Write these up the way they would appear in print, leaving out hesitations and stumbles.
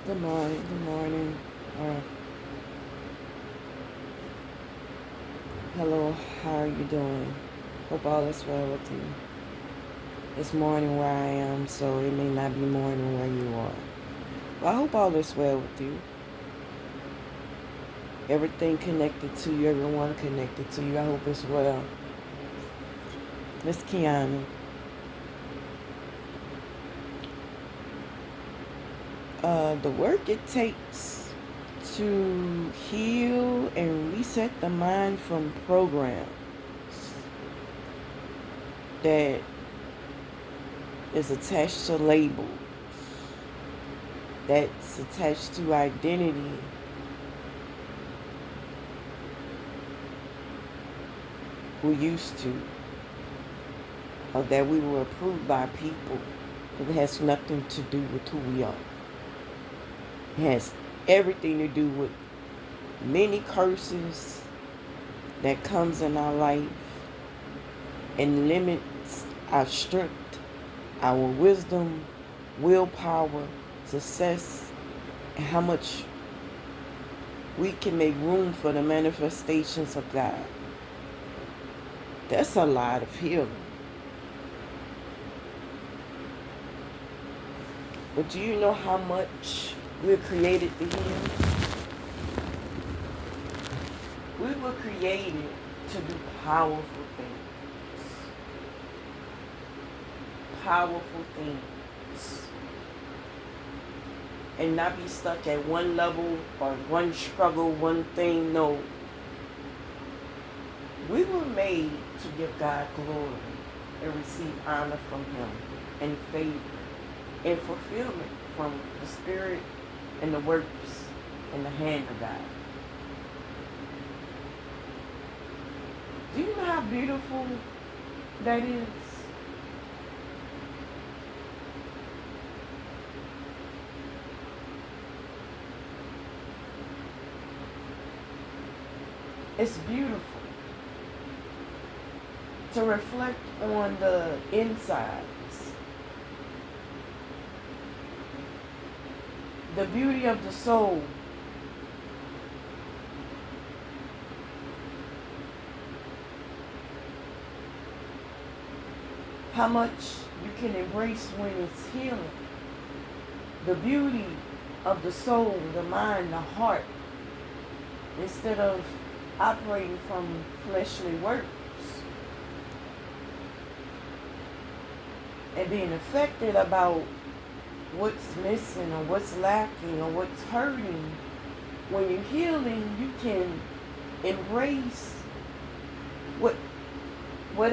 Good morning. Good morning. Or hello. How are you doing? Hope all is well with you. It's morning where I am, so it may not be morning where you are. But I hope all is well with you. Everything connected to you, everyone connected to you. I hope it's well. Miss Kiana, the work it takes to heal and reset the mind from programs that is attached to labels, that's attached to identity, we used to, or that we were approved by people. It has nothing to do with who we are. It has everything to do with many curses that comes in our life and limits our strength, our wisdom, willpower, success, and how much we can make room for the manifestations of God. That's a lot of healing. But do you know how much we're created to heal? We were created to do powerful things. Powerful things. And not be stuck at one level or one struggle, one thing. No. We were made to give God glory and receive honor from Him and favor and fulfillment from the Spirit and the works and the hand of God. Do you know how beautiful that is? It's beautiful to reflect on the insides, the beauty of the soul. How much you can embrace when it's healing. The beauty of the soul, the mind, the heart, instead of operating from fleshly works and being affected about what's missing or what's lacking or what's hurting. When you're healing, you can embrace what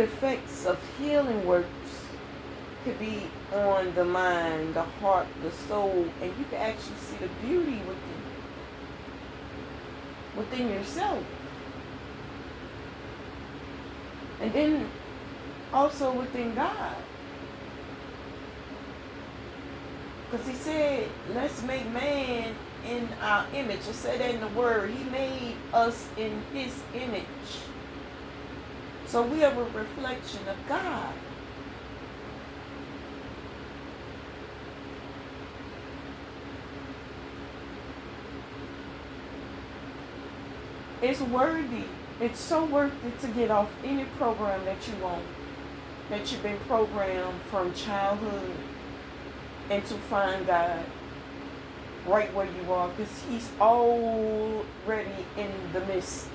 effects of healing works could be on the mind, the heart, the soul, and you can actually see the beauty within yourself. And then also within God. Because He said, let's make man in our image. It said that in the Word. He made us in His image. So we are a reflection of God. It's worthy. It's so worth it to get off any program that you want, that you've been programmed from childhood, and to find God right where you are, because He's already in the midst.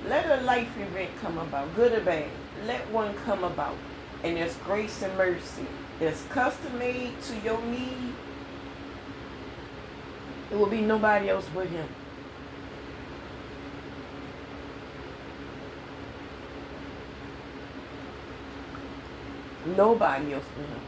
Let a life event come about, good or bad. Let one come about. And there's grace and mercy that's custom made to your need. It will be nobody else but Him. Nobody else but Him.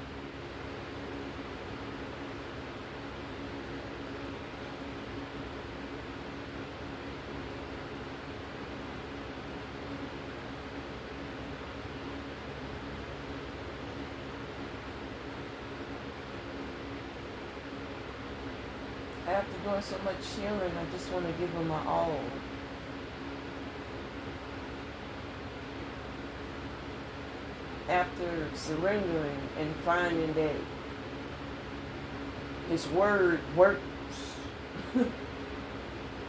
After doing so much healing, I just want to give Him my all. After surrendering and finding that His word works.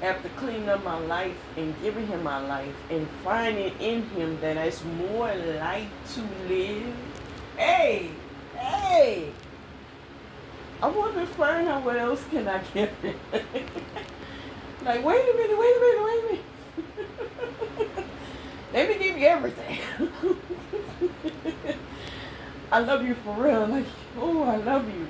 After cleaning up my life and giving him my life and finding in him that there's more life to live. Hey, hey. I want to find out what else can I give him. Like, wait a minute. Let me give you everything. I love you for real. Like, oh, I love you.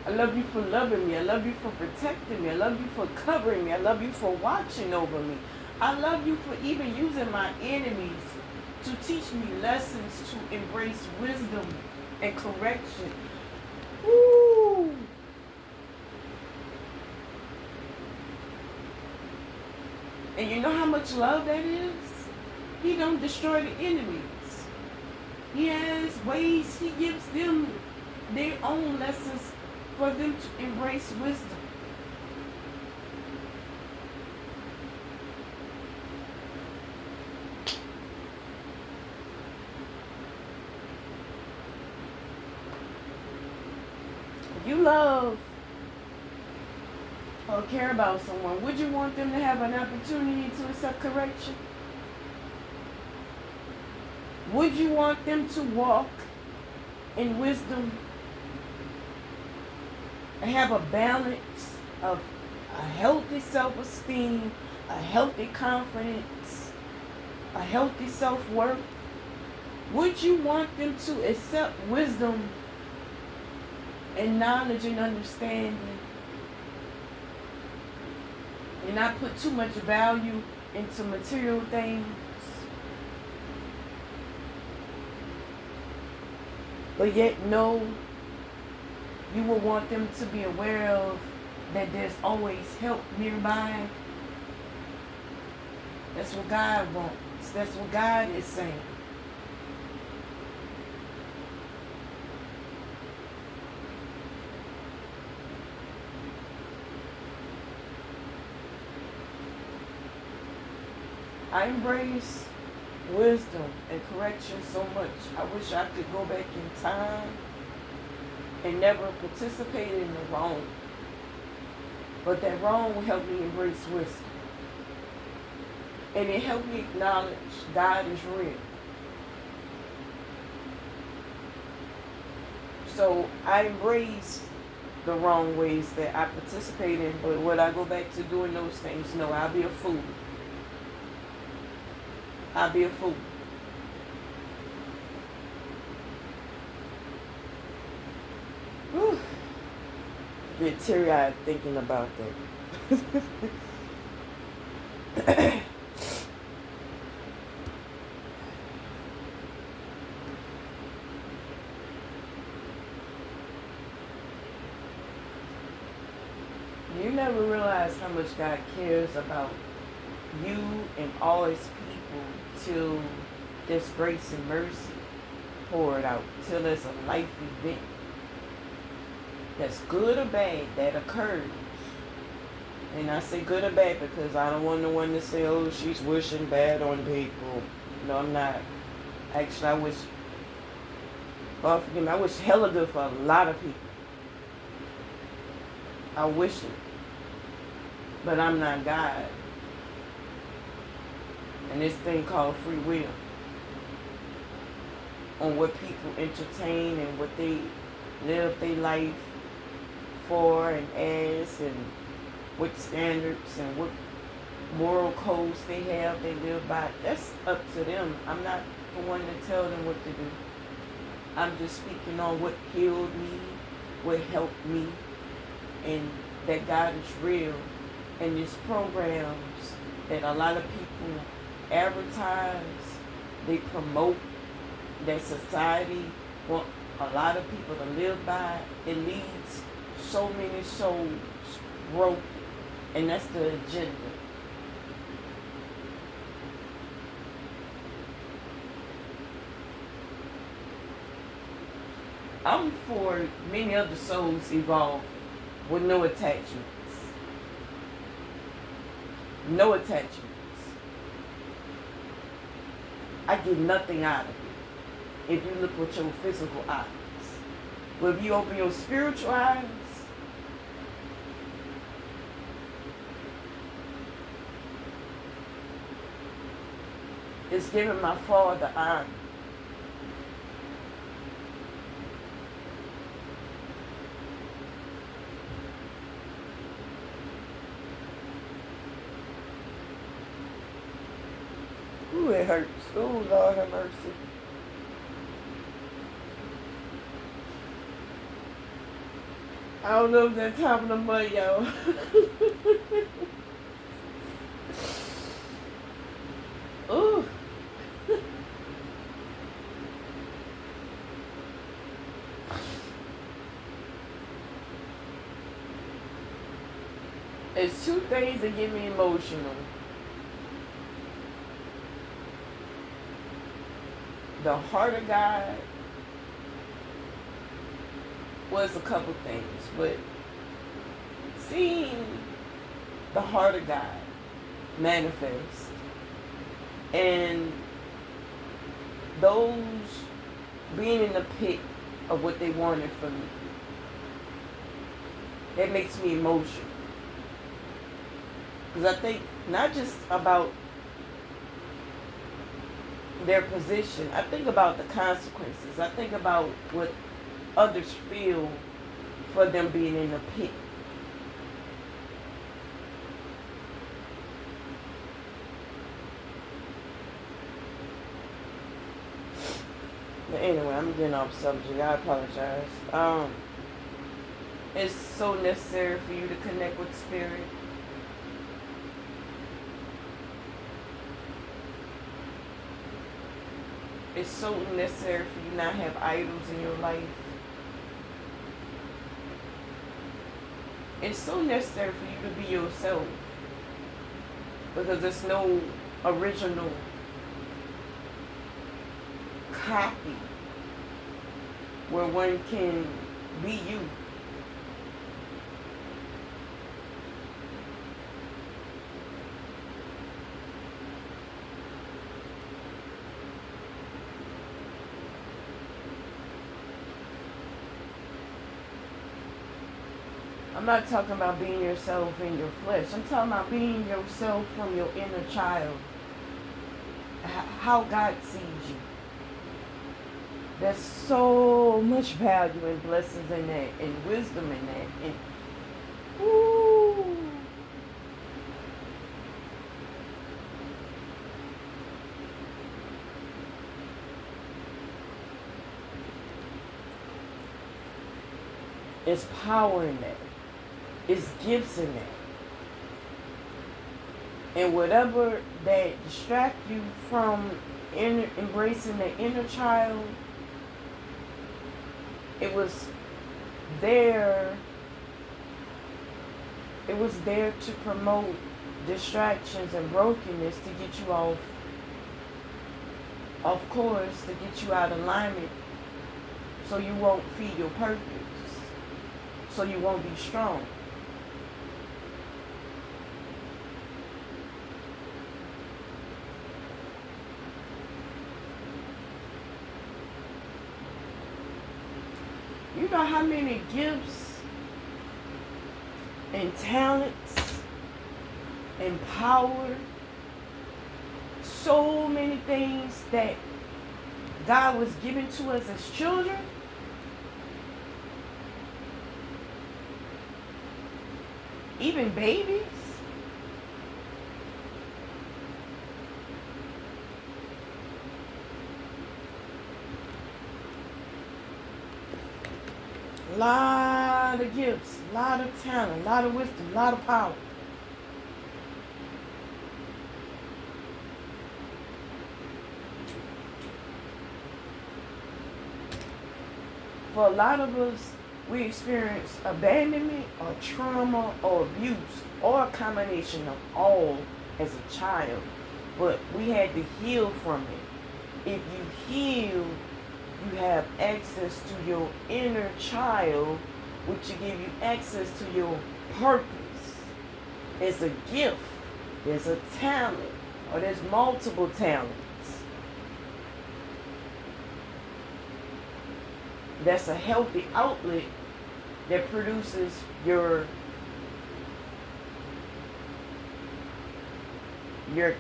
I love you for loving me. I love you for protecting me. I love you for covering me. I love you for watching over me. I love you for even using my enemies to teach me lessons to embrace wisdom and correction. Woo! And you know how much love that is? He don't destroy the enemies. He has ways he gives them their own lessons for them to embrace wisdom. If you love or care about someone, would you want them to have an opportunity to accept correction? Would you want them to walk in wisdom and have a balance of a healthy self-esteem, a healthy confidence, a healthy self-worth? Would you want them to accept wisdom and knowledge and understanding and not put too much value into material things? But yet know you will want them to be aware of that there's always help nearby. That's what God wants. That's what God is saying. I embrace wisdom and correction so much. I wish I could go back in time and never participate in the wrong. But that wrong will help me embrace wisdom. And it helped me acknowledge God is real. So I embrace the wrong ways that I participate in, but would I go back to doing those things? No, I'll be a fool. I'll be a fool. Whew. I get teary-eyed thinking about that. You never realize how much God cares about you and all his people till there's grace and mercy poured out, till there's a life event that's good or bad that occurs. And I say good or bad because I don't want no one to say, oh, she's wishing bad on people. No, I'm not. Actually, I wish, God forgive me, I wish hella good for a lot of people. I wish it. But I'm not God. And this thing called free will on what people entertain and what they live their life for and as, and what standards and what moral codes they have they live by. That's up to them. I'm not the one to tell them what to do. I'm just speaking on what healed me, what helped me, and that God is real. And these programs that a lot of people advertise, they promote, that society want a lot of people to live by, it leads so many souls broken. And that's the agenda. I'm for many other souls evolving with no attachments. No attachments. I get nothing out of it if you look with your physical eyes. But if you open your spiritual eyes, It's giving my Father honor. Ooh, it hurts. Ooh, Lord have mercy. I don't know if that's top of the month, y'all. Ooh. It's two things that get me emotional. The heart of God was a couple things, but seeing the heart of God manifest and those being in the pit of what they wanted from me, that makes me emotional. Because I think not just about their position, I think about the consequences. I think about what others feel for them being in the pit. But anyway, I'm getting off subject. I apologize. It's so necessary for you to connect with Spirit. It's so necessary for you not to have idols in your life. It's so necessary for you to be yourself. Because there's no original copy where one can be you. I'm not talking about being yourself in your flesh. I'm talking about being yourself from your inner child. How God sees you. There's so much value and blessings in that, and wisdom in that. And ooh. It's power in that. It's gifts in that. And whatever that distract you from embracing the inner child, it was there to promote distractions and brokenness to get you off course, to get you out of alignment, so you won't feed your purpose, so you won't be strong. You know how many gifts and talents and power, so many things that God was giving to us as children? Even babies? A lot of gifts, a lot of talent, a lot of wisdom, a lot of power. For a lot of us, we experience abandonment or trauma or abuse or a combination of all as a child. But we had to heal from it. If you heal, you have access to your inner child, which will give you access to your purpose. It's a gift. There's a talent, or there's multiple talents. That's a healthy outlet that produces your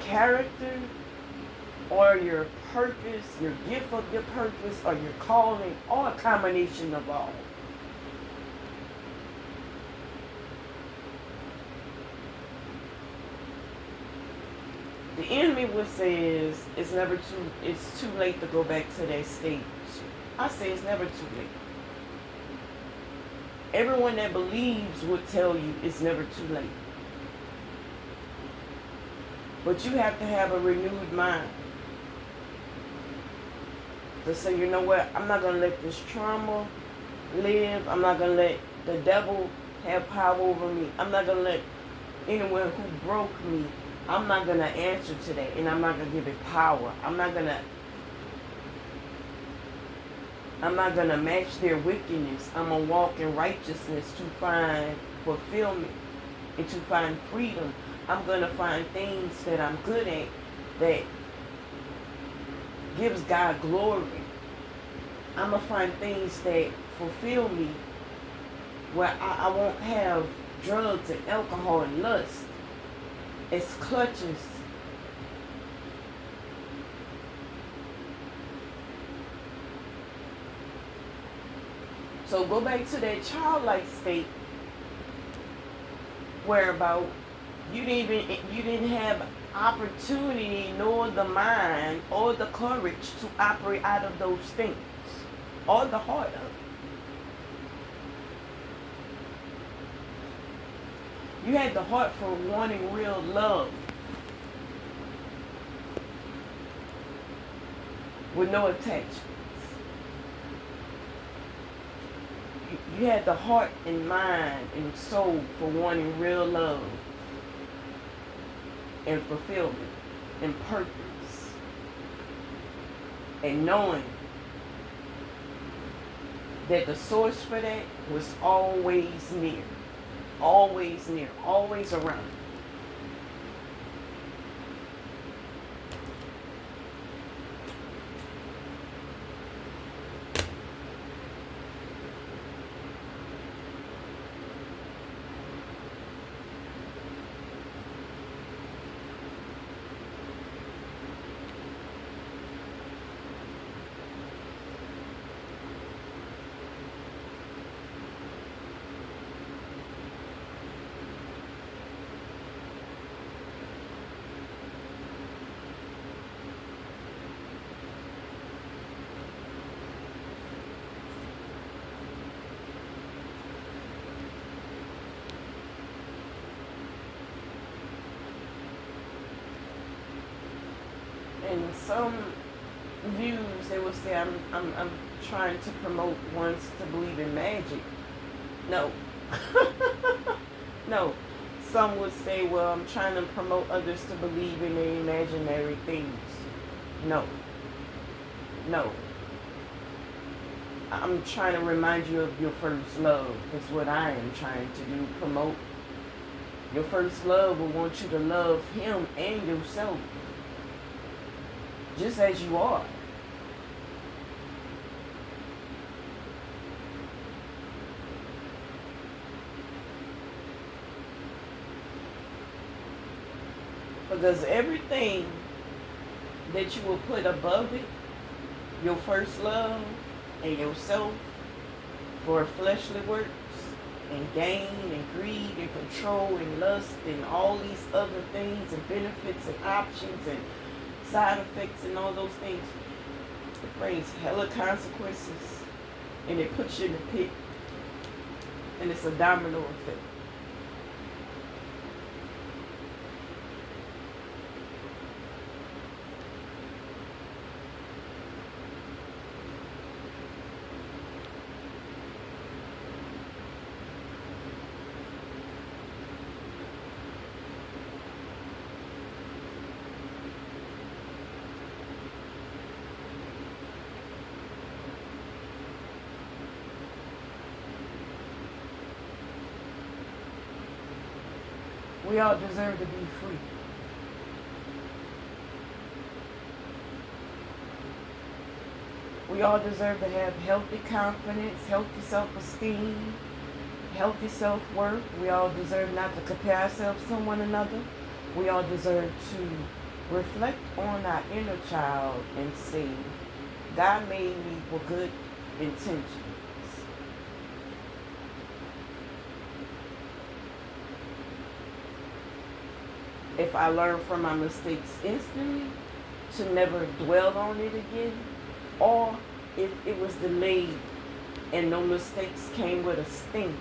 character, or your purpose, your gift of your purpose, or your calling, or a combination of all. The enemy would say it's too late to go back to that stage. I say it's never too late. Everyone that believes would tell you it's never too late. But you have to have a renewed mind to say, you know what, I'm not going to let this trauma live. I'm not going to let the devil have power over me. I'm not going to let anyone who broke me, I'm not going to answer to that, and I'm not going to give it power. I'm not going to match their wickedness. I'm going to walk in righteousness to find fulfillment and to find freedom. I'm going to find things that I'm good at that gives God glory. I'm going to find things that fulfill me where I won't have drugs and alcohol and lust as clutches. So go back to that childlike state whereabout you didn't have opportunity nor the mind or the courage to operate out of those things or the heart of it. You had the heart for wanting real love with no attachments. You had the heart and mind and soul for wanting real love and fulfillment and purpose, and knowing that the source for that was always near, always around. In some views, they will say I'm trying to promote ones to believe in magic. No. No. Some would say, well, I'm trying to promote others to believe in their imaginary things. No. No. I'm trying to remind you of your first love. That's what I am trying to do. Promote your first love will want you to love him and yourself just as you are. Because everything that you will put above it, your first love and yourself, for fleshly works and gain and greed and control and lust and all these other things and benefits and options and side effects and all those things, it brings hella consequences, and it puts you in the pit, and it's a domino effect. We all deserve to be free. We all deserve to have healthy confidence, healthy self-esteem, healthy self-worth. We all deserve not to compare ourselves to one another. We all deserve to reflect on our inner child and say, God made me with good intentions. If I learn from my mistakes instantly, to never dwell on it again, or if it was delayed and no mistakes came with a sting,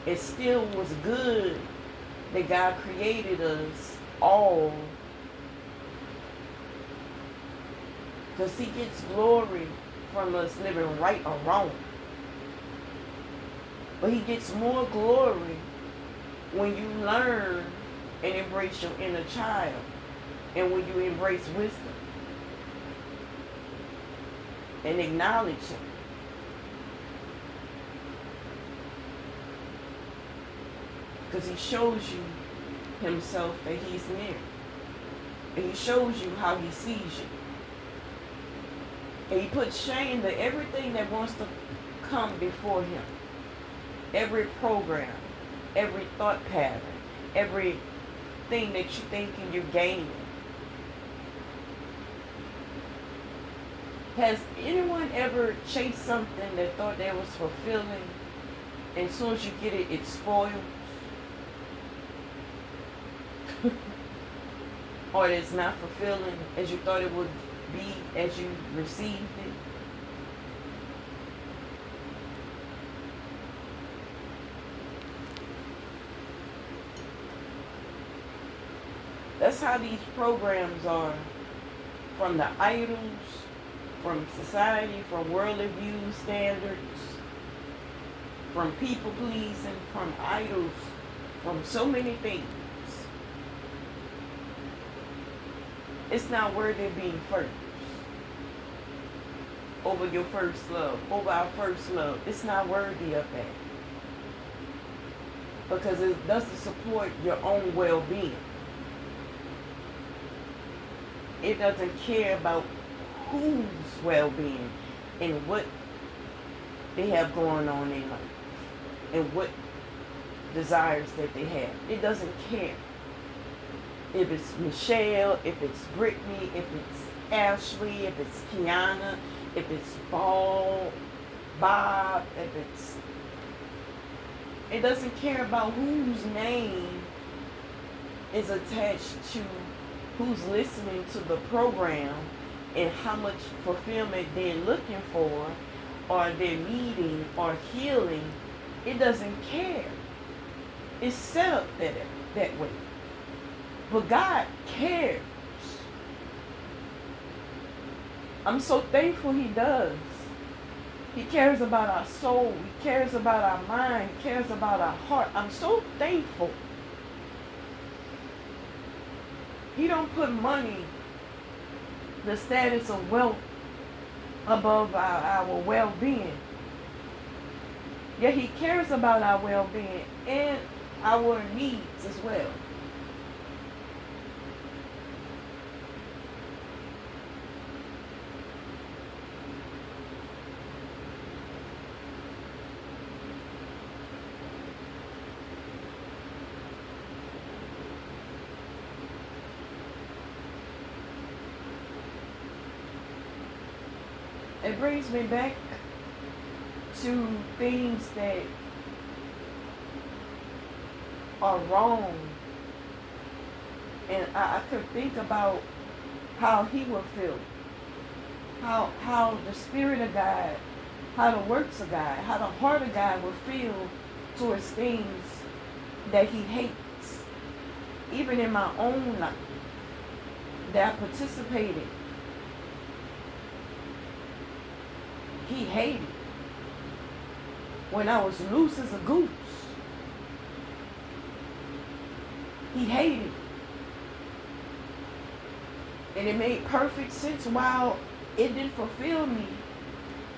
it still was good that God created us all, because He gets glory from us living right or wrong. But He gets more glory when you learn and embrace your inner child, and when you embrace wisdom and acknowledge Him. Because He shows you Himself, that He's near. And He shows you how He sees you. And He puts shame to everything that wants to come before Him. Every program, every thought pattern, everything that you thinking you're gaining. Has anyone ever chased something that thought that was fulfilling, and as soon as you get it, it spoils? Or it's not fulfilling as you thought it would be as you received it? That's how these programs are, from the idols, from society, from worldly view standards, from people pleasing, from idols, from so many things. It's not worthy of being first. Over your first love, over our first love. It's not worthy of that. Because it doesn't support your own well-being. It doesn't care about whose well-being and what they have going on in life and what desires that they have. It doesn't care if it's Michelle, if it's Brittany, if it's Ashley, if it's Kiana, if it's Bob, if it's... It doesn't care about whose name is attached to who's listening to the program and how much fulfillment they're looking for, or they're needing, or healing. It doesn't care. It's set up that way. But God cares. I'm so thankful He does. He cares about our soul. He cares about our mind. He cares about our heart. I'm so thankful. He don't put money, the status of wealth, above our well-being. Yet He cares about our well-being and our needs as well. It brings me back to things that are wrong. And I could think about how He would feel. How the Spirit of God, how the works of God, how the heart of God would feel towards things that He hates. Even in my own life, that I participated, He hated. When I was loose as a goose, He hated. And it made perfect sense while it didn't fulfill me,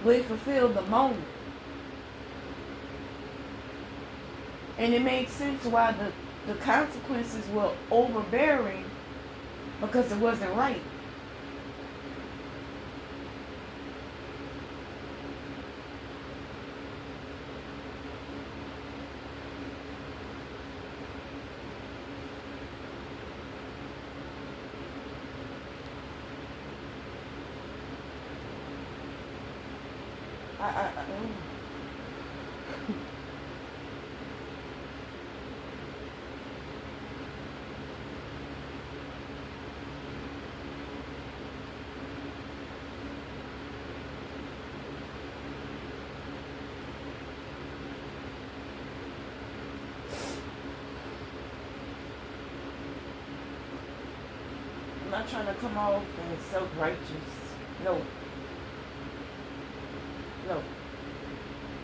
but it fulfilled the moment. And it made sense why the consequences were overbearing, because it wasn't right. I'm not trying to come off as self-righteous. No. No.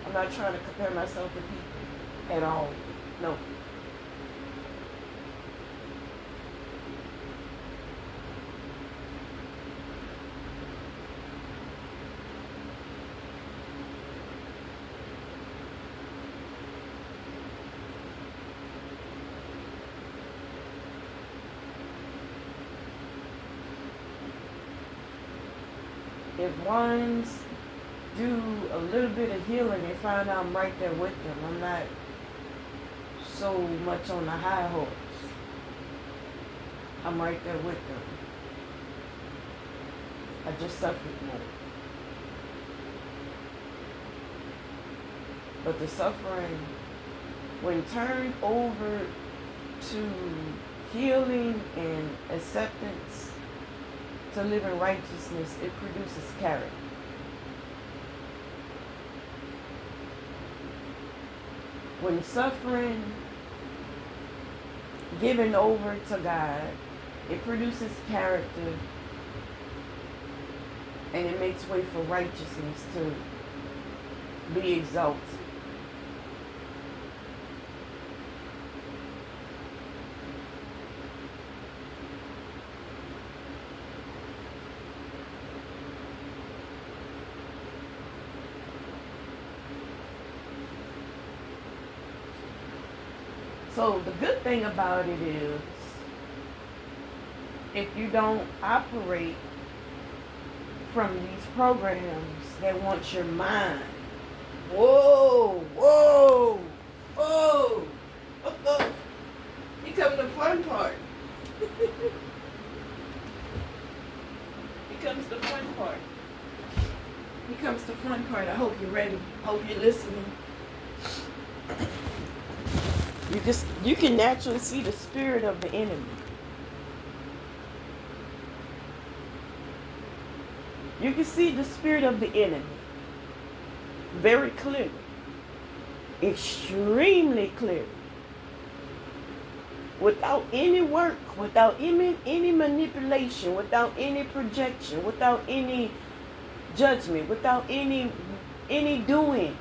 I'm not trying to compare myself to people at all. No. If ones do a little bit of healing and find out I'm right there with them, I'm not so much on the high horse. I'm right there with them. I just suffered more. But the suffering, when turned over to healing and acceptance, to live in righteousness, it produces character. When suffering, given over to God, it produces character, and it makes way for righteousness to be exalted. So the good thing about it is, if you don't operate from these programs that want your mind, whoa, whoa, whoa, here comes the fun part. Here comes the fun part. Here comes the fun part. I hope you're ready. Hope you're listening. You can naturally see the spirit of the enemy. You can see the spirit of the enemy very clearly, extremely clearly, without any work, without any manipulation, without any projection, without any judgment, without any doing.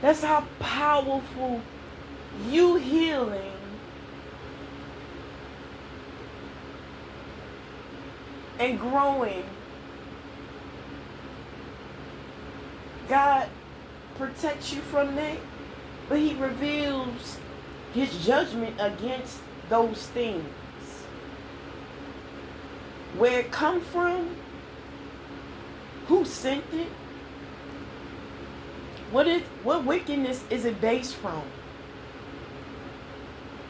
That's how powerful you healing and growing. God protects you from that, but He reveals His judgment against those things. Where it come from, who sent it, what wickedness is it based from?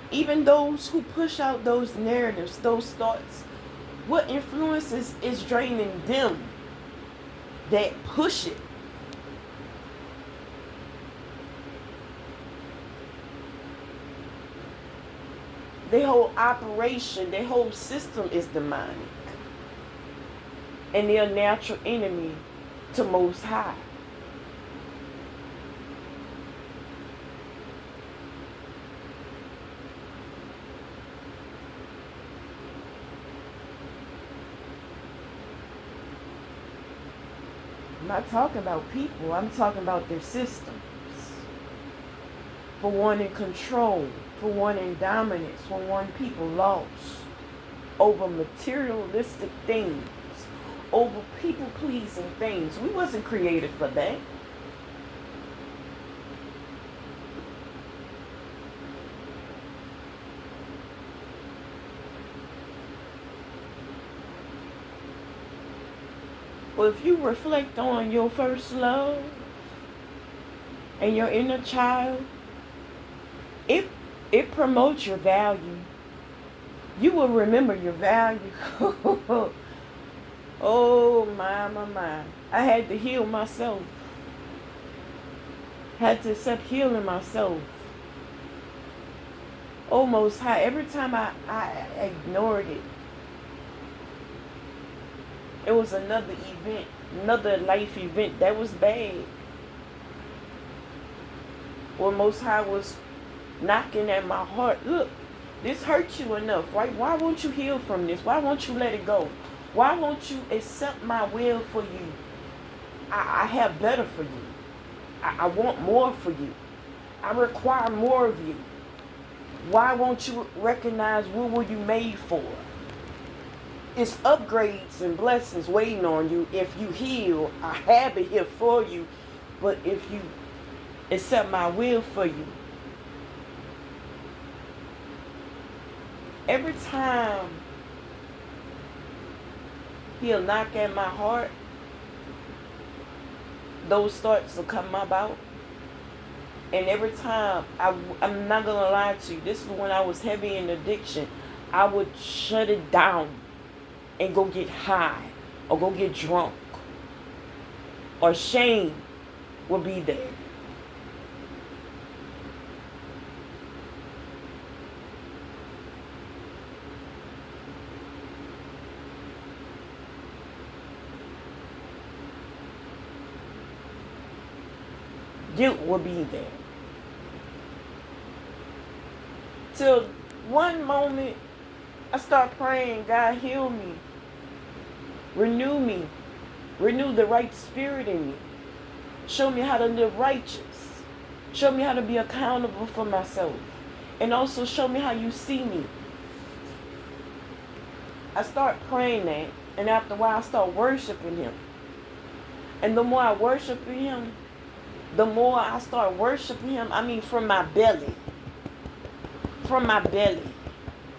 Even those who push out those narratives, those thoughts, what influences is draining them that push it? Their whole operation, their whole system is demonic. And they're a natural enemy to Most High. I'm not talking about people, I'm talking about their systems. For wanting control, for wanting dominance, for wanting people lost over materialistic things, over people-pleasing things. We wasn't created for that. Well, if you reflect on your first love and your inner child, it promotes your value. You will remember your value. Oh, my. I had to heal myself. Had to accept healing myself. Almost high. Every time I ignored it, it was another event, another life event that was bad. Or Most High was knocking at my heart. Look, this hurt you enough, right? Why won't you heal from this? Why won't you let it go? Why won't you accept my will for you? I have better for you. I want more for you. I require more of you. Why won't you recognize what were you made for? It's upgrades and blessings waiting on you if you heal. I have it here for you. But if you accept my will for you, every time he'll knock at my heart, those thoughts will come about. And every time, I'm not going to lie to you, this is when I was heavy in addiction. I would shut it down and go get high or go get drunk. Or shame will be there. Guilt will be there. Till one moment, I start praying, God heal me. Renew me. Renew the right spirit in me. Show me how to live righteous. Show me how to be accountable for myself. And also show me how you see me. I start praying that. And after a while, I start worshiping him. And the more I worship him, the more I start worshiping him, from my belly. From my belly.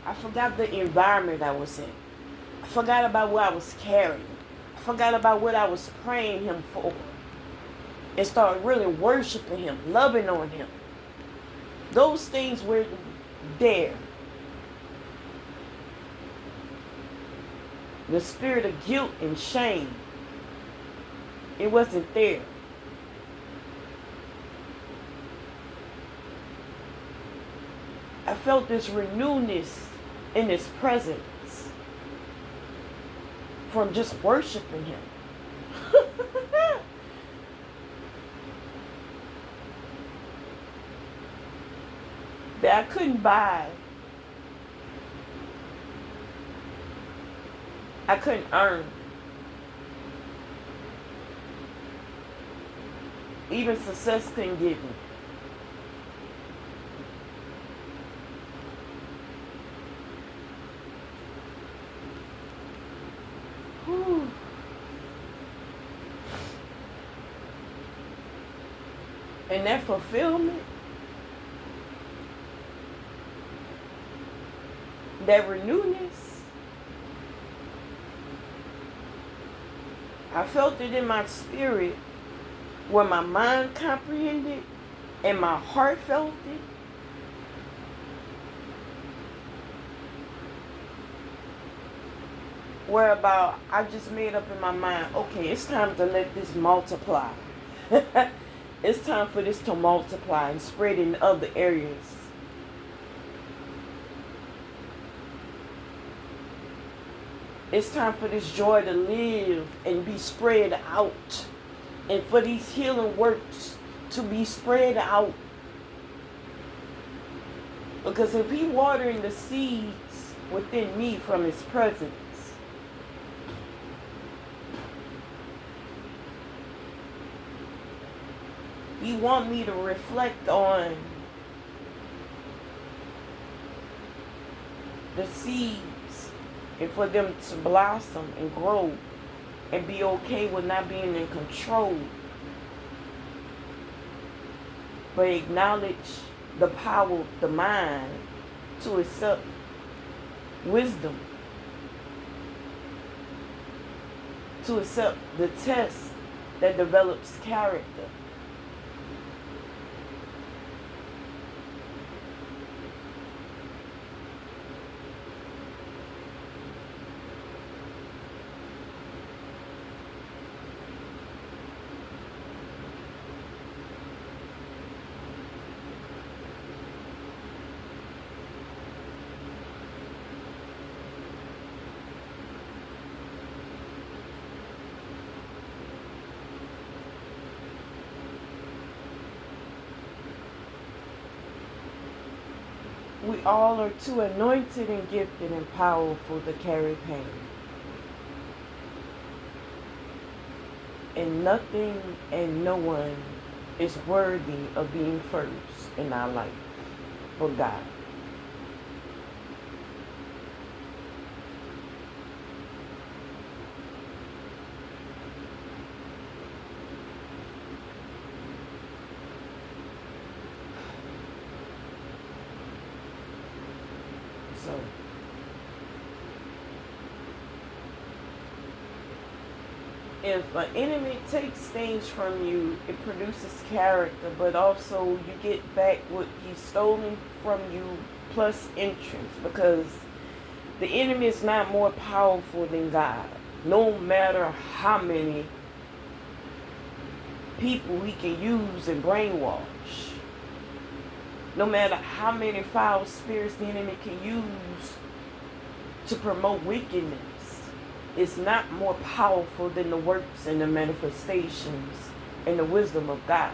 I forgot the environment I was in. I forgot about what I was carrying. I forgot about what I was praying him for. And start really worshiping him, loving on him. Those things were there. The spirit of guilt and shame, it wasn't there. I felt this renewedness in his presence from just worshiping him. That I couldn't buy. I couldn't earn. Even success couldn't give me. Whew. And that fulfillment, that renewedness, I felt it in my spirit where my mind comprehended and my heart felt it. Whereabout I just made up in my mind, okay, it's time to let this multiply. It's time for this to multiply and spread in other areas. It's time for this joy to live and be spread out. And for these healing works to be spread out. Because if he watering the seeds within me from his presence, he want me to reflect on the seeds and for them to blossom and grow and be okay with not being in control. But acknowledge the power of the mind to accept wisdom, to accept the test that develops character. We all are too anointed and gifted and powerful to carry pain. And nothing and no one is worthy of being first in our life but God. So, if an enemy takes things from you, it produces character, but also you get back what he's stolen from you plus entrance, because the enemy is not more powerful than God. No matter how many people he can use and brainwash, no matter how many foul spirits the enemy can use to promote wickedness, is not more powerful than the works and the manifestations and the wisdom of God.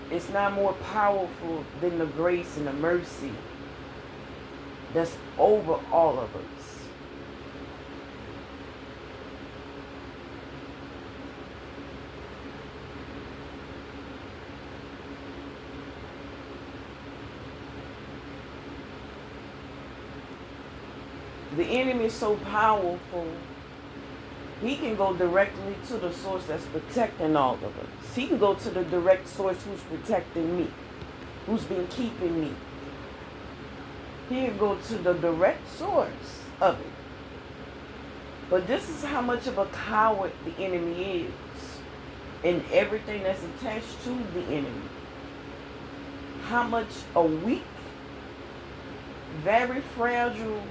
It's not more powerful than the grace and the mercy that's over all of us. The enemy is so powerful, he can go directly to the source that's protecting all of us. He can go to the direct source who's protecting me, who's been keeping me. He can go to the direct source of it. But this is how much of a coward the enemy is, and everything that's attached to the enemy. How much a weak, very fragile,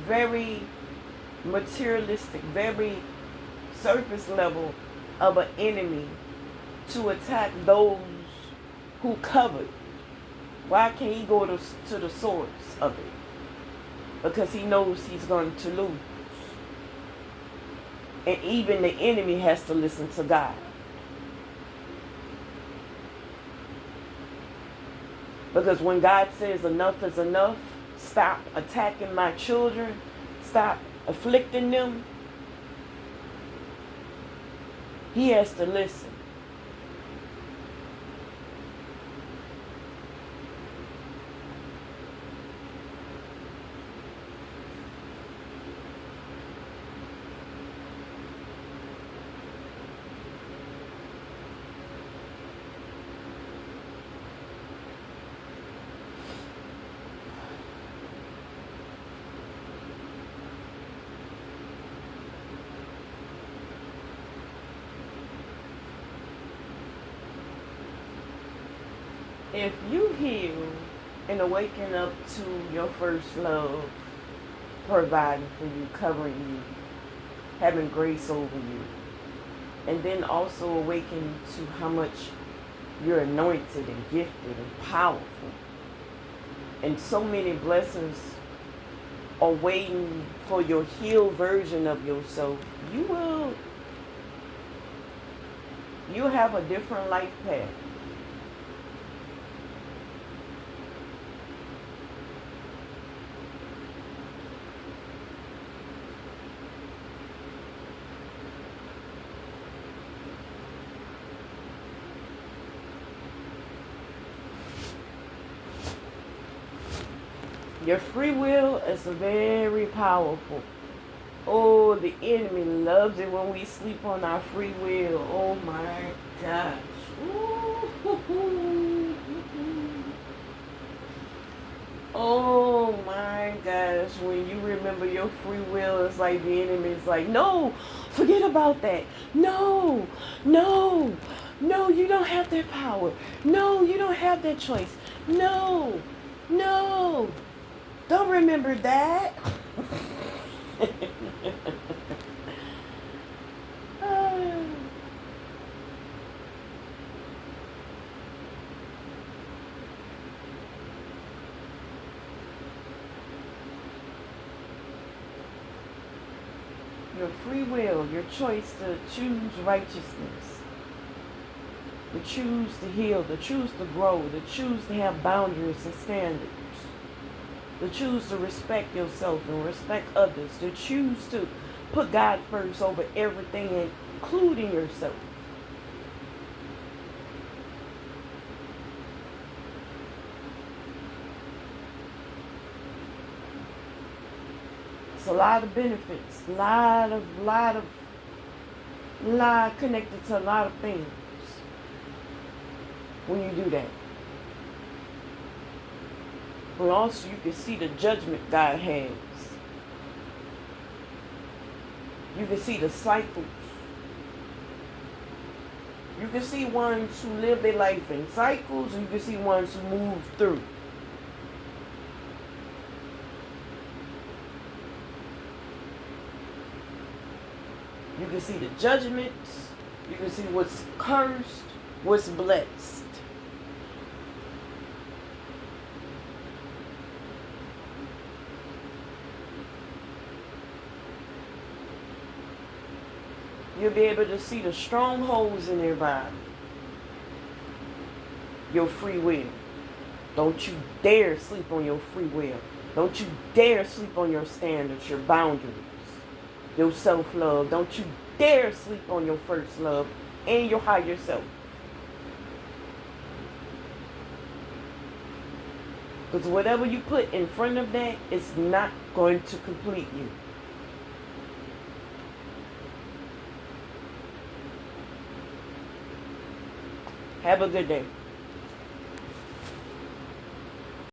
very materialistic, very surface level of an enemy to attack those who covered. Why can't he go to the source of it? Because he knows he's going to lose. And even the enemy has to listen to God. Because when God says enough is enough, stop attacking my children, stop afflicting them, he has to listen. If you heal and awaken up to your first love, providing for you, covering you, having grace over you, and then also awaken to how much you're anointed and gifted and powerful, and so many blessings are waiting for your healed version of yourself, you'll have a different life path. Your free will is very powerful. Oh, the enemy loves it when we sleep on our free will. Oh my gosh. Ooh. Oh my gosh. When you remember your free will, it's like the enemy is like, no, forget about that. No, no, no, you don't have that power. No, you don't have that choice. No, no. Don't remember that. your free will, your choice to choose righteousness, to choose to heal, to choose to grow, to choose to have boundaries and standards, to choose to respect yourself and respect others, to choose to put God first over everything, including yourself. It's a lot of benefits, lot connected to a lot of things when you do that. But also you can see the judgment God has. You can see the cycles. You can see ones who live their life in cycles, and you can see ones who move through. You can see the judgments. You can see what's cursed, what's blessed. You'll be able to see the strongholds in everybody. Your free will. Don't you dare sleep on your free will. Don't you dare sleep on your standards, your boundaries, your self-love. Don't you dare sleep on your first love and your higher self. Because whatever you put in front of that is not going to complete you. Have a good day.